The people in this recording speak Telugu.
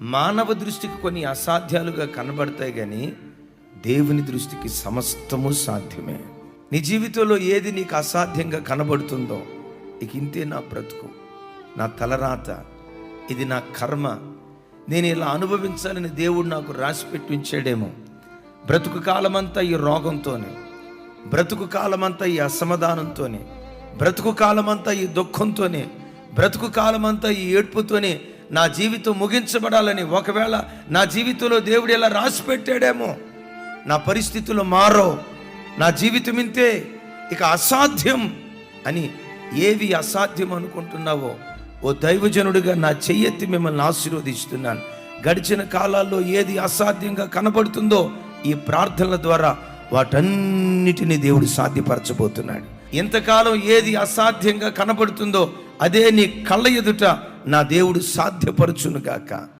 మానవ దృష్టికి కొన్ని అసాధ్యాలుగా కనబడతాయి, కానీ దేవుని దృష్టికి సమస్తము సాధ్యమే. నీ జీవితంలో ఏది నీకు అసాధ్యంగా కనబడుతుందో, ఇక ఇంతే నా బ్రతుకు, నా తలరాత, ఇది నా కర్మ, నేను ఇలా అనుభవించాలని దేవుడు నాకు రాసిపెట్టి ఉంచాడేమో, బ్రతుకు కాలమంతా ఈ రోగంతోనే, బ్రతుకు కాలమంతా ఈ అసమాధానంతోనే, బ్రతుకు కాలమంతా ఈ దుఃఖంతోనే, బ్రతుకు కాలమంతా ఈ ఏడ్పుతోనే నా జీవితం ముగించబడాలని, ఒకవేళ నా జీవితంలో దేవుడు ఇలా రాసి పెట్టాడేమో, నా పరిస్థితులు మారో, నా జీవితం ఇంతే, ఇక అసాధ్యం అని ఏవి అసాధ్యం అనుకుంటున్నావో, ఓ దైవజనుడిగా నా చెయ్యెత్తి మిమ్మల్ని ఆశీర్వదిస్తున్నాను. గడిచిన కాలాల్లో ఏది అసాధ్యంగా కనబడుతుందో ఈ ప్రార్థనల ద్వారా వాటన్నిటిని దేవుడు సాధ్యపరచబోతున్నాడు. ఎంతకాలం ఏది అసాధ్యంగా కనబడుతుందో అదే నీ కళ్ళ ఎదుట నా దేవుడు సాధ్యపరచునుగాక.